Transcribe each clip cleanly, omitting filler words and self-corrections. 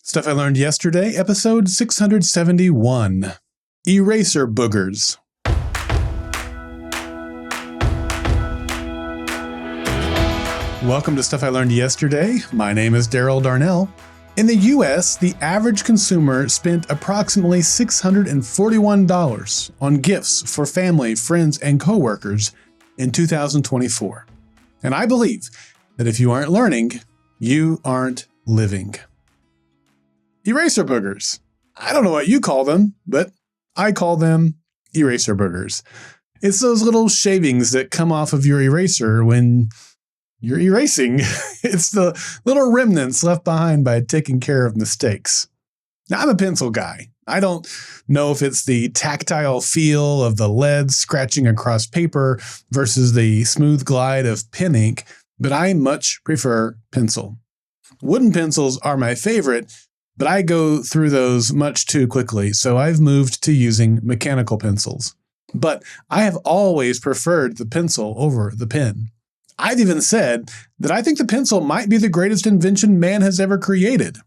Stuff I Learned Yesterday, episode 671, Eraser Boogers. Welcome to Stuff I Learned Yesterday. My name is Daryl Darnell. In the U.S., the average consumer spent approximately $641 on gifts for family, friends, and coworkers in 2024. And I believe that if you aren't learning, you aren't living. Eraser boogers. I don't know what you call them, but I call them eraser boogers. It's those little shavings that come off of your eraser when you're erasing. It's the little remnants left behind by taking care of mistakes. Now, I'm a pencil guy. I don't know if it's the tactile feel of the lead scratching across paper versus the smooth glide of pen ink, but I much prefer pencil. Wooden pencils are my favorite, but I go through those much too quickly, so I've moved to using mechanical pencils. But I have always preferred the pencil over the pen. I've even said that I think the pencil might be the greatest invention man has ever created.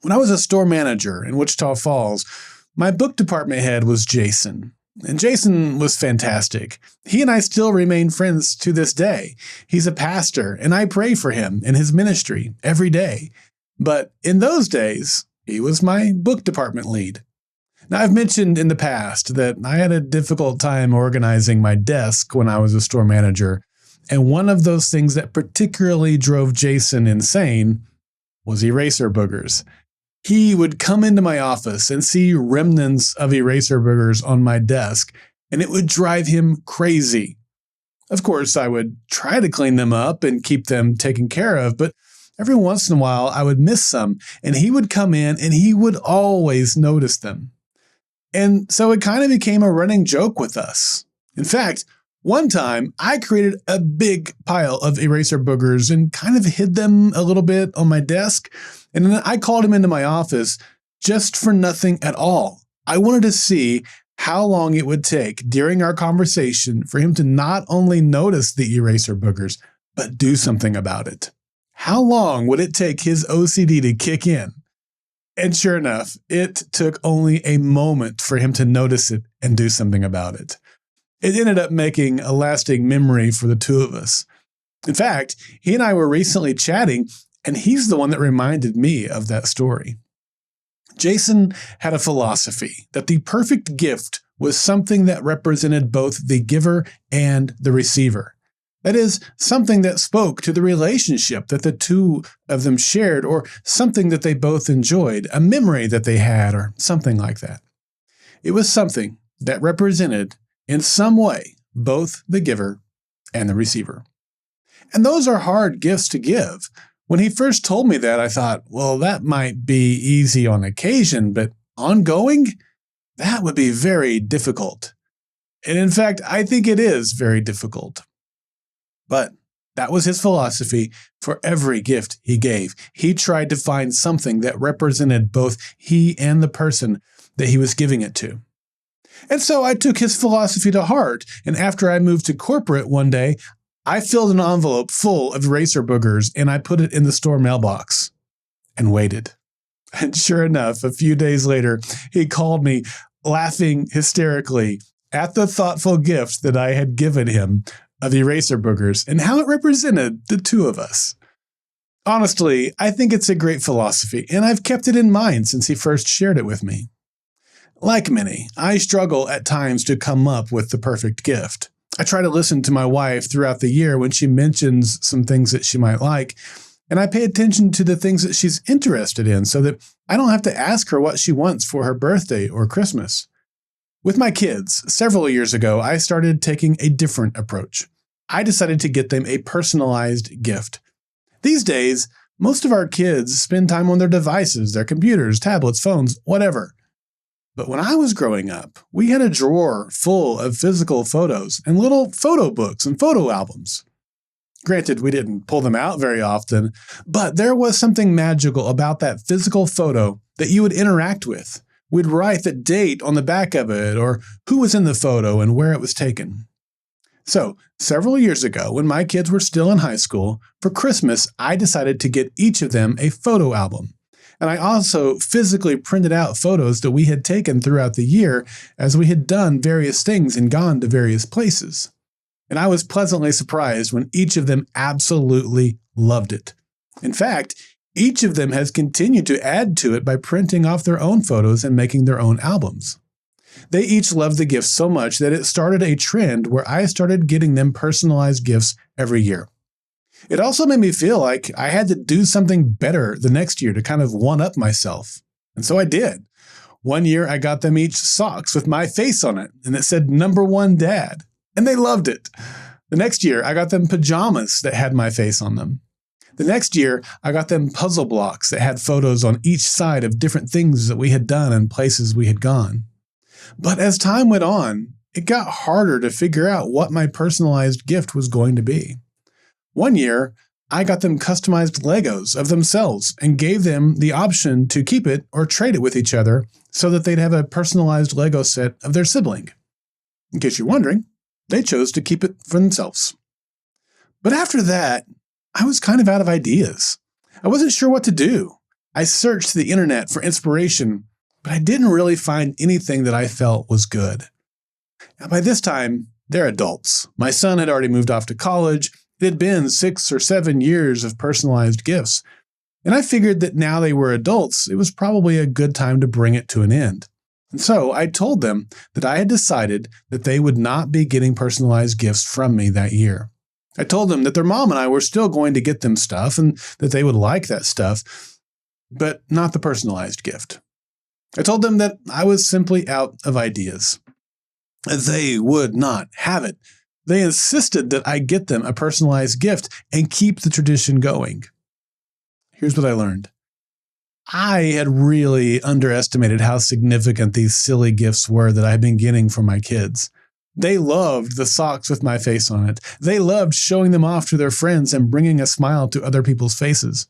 When I was a store manager in Wichita Falls, my book department head was Jason. And Jason was fantastic. He and I still remain friends to this day. He's a pastor, and I pray for him in his ministry every day. But in those days, he was my book department lead. Now, I've mentioned in the past that I had a difficult time organizing my desk when I was a store manager, and one of those things that particularly drove Jason insane was eraser boogers. He would come into my office and see remnants of eraser boogers on my desk, and it would drive him crazy. Of course, I would try to clean them up and keep them taken care of, but every once in a while, I would miss some, and he would come in and he would always notice them. And so it kind of became a running joke with us. In fact, one time I created a big pile of eraser boogers and kind of hid them a little bit on my desk. And then I called him into my office just for nothing at all. I wanted to see how long it would take during our conversation for him to not only notice the eraser boogers, but do something about it. How long would it take his OCD to kick in? And sure enough, it took only a moment for him to notice it and do something about it. It ended up making a lasting memory for the two of us. In fact, he and I were recently chatting, and he's the one that reminded me of that story. Jason had a philosophy that the perfect gift was something that represented both the giver and the receiver. That is, something that spoke to the relationship that the two of them shared, or something that they both enjoyed, a memory that they had, or something like that. It was something that represented, in some way, both the giver and the receiver. And those are hard gifts to give. When he first told me that, I thought, well, that might be easy on occasion, but ongoing? That would be very difficult. And in fact, I think it is very difficult. But that was his philosophy for every gift he gave. He tried to find something that represented both he and the person that he was giving it to. And so I took his philosophy to heart, and after I moved to corporate one day, I filled an envelope full of eraser boogers and I put it in the store mailbox and waited. And sure enough, a few days later, he called me laughing hysterically at the thoughtful gift that I had given him of eraser boogers and how it represented the two of us. Honestly, I think it's a great philosophy, and I've kept it in mind since he first shared it with me. Like many, I struggle at times to come up with the perfect gift. I try to listen to my wife throughout the year when she mentions some things that she might like, and I pay attention to the things that she's interested in so that I don't have to ask her what she wants for her birthday or Christmas. With my kids, several years ago, I started taking a different approach. I decided to get them a personalized gift. These days, most of our kids spend time on their devices, their computers, tablets, phones, whatever. But when I was growing up, we had a drawer full of physical photos and little photo books and photo albums. Granted, we didn't pull them out very often, but there was something magical about that physical photo that you would interact with. We'd write the date on the back of it or who was in the photo and where it was taken. So, several years ago, when my kids were still in high school, for Christmas, I decided to get each of them a photo album. And I also physically printed out photos that we had taken throughout the year as we had done various things and gone to various places. And I was pleasantly surprised when each of them absolutely loved it. In fact, each of them has continued to add to it by printing off their own photos and making their own albums. They each love the gifts so much that it started a trend where I started getting them personalized gifts every year. It also made me feel like I had to do something better the next year to kind of one-up myself. And so I did. One year I got them each socks with my face on it, and it said #1 Dad. And they loved it. The next year I got them pajamas that had my face on them. The next year I got them puzzle blocks that had photos on each side of different things that we had done and places we had gone. But as time went on, it got harder to figure out what my personalized gift was going to be. One year, I got them customized Legos of themselves and gave them the option to keep it or trade it with each other so that they'd have a personalized Lego set of their sibling. In case you're wondering, they chose to keep it for themselves. But after that, I was kind of out of ideas. I wasn't sure what to do. I searched the internet for inspiration, but I didn't really find anything that I felt was good. Now, by this time, they're adults. My son had already moved off to college. It had been 6 or 7 years of personalized gifts, and I figured that now they were adults, it was probably a good time to bring it to an end. And so I told them that I had decided that they would not be getting personalized gifts from me that year. I told them that their mom and I were still going to get them stuff and that they would like that stuff, but not the personalized gift. I told them that I was simply out of ideas. They would not have it. They insisted that I get them a personalized gift and keep the tradition going. Here's what I learned. I had really underestimated how significant these silly gifts were that I've been getting from my kids. They loved the socks with my face on it. They loved showing them off to their friends and bringing a smile to other people's faces.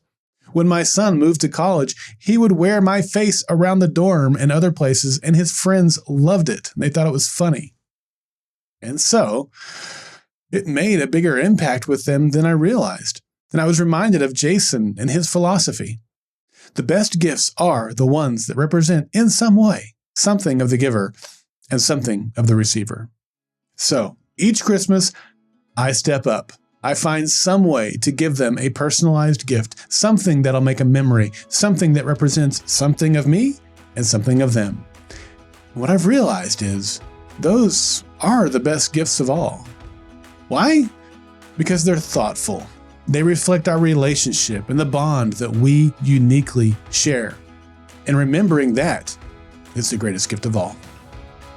When my son moved to college, he would wear my face around the dorm and other places, and his friends loved it. They thought it was funny. And so, it made a bigger impact with them than I realized. And I was reminded of Jason and his philosophy. The best gifts are the ones that represent, in some way, something of the giver and something of the receiver. So, each Christmas, I step up. I find some way to give them a personalized gift, something that'll make a memory, something that represents something of me and something of them. What I've realized is those are the best gifts of all. Why? Because they're thoughtful. They reflect our relationship and the bond that we uniquely share. And remembering that is the greatest gift of all.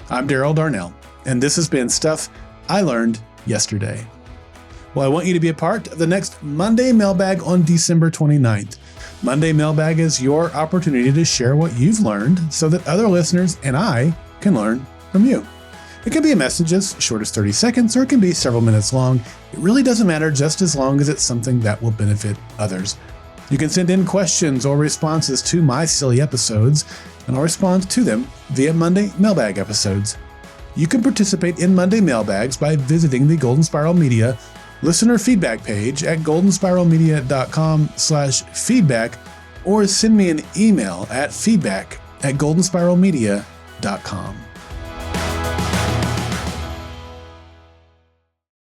I'm Daryl Darnell, and this has been Stuff I Learned Yesterday. Well, I want you to be a part of the next Monday Mailbag on December 29th. Monday Mailbag is your opportunity to share what you've learned so that other listeners and I can learn from you. It can be a message as short as 30 seconds, or it can be several minutes long. It really doesn't matter, just as long as it's something that will benefit others. You can send in questions or responses to my silly episodes, and I'll respond to them via Monday Mailbag episodes. You can participate in Monday Mailbags by visiting the Golden Spiral Media listener feedback page at goldenspiralmedia.com/feedback, or send me an email at feedback@goldenspiralmedia.com.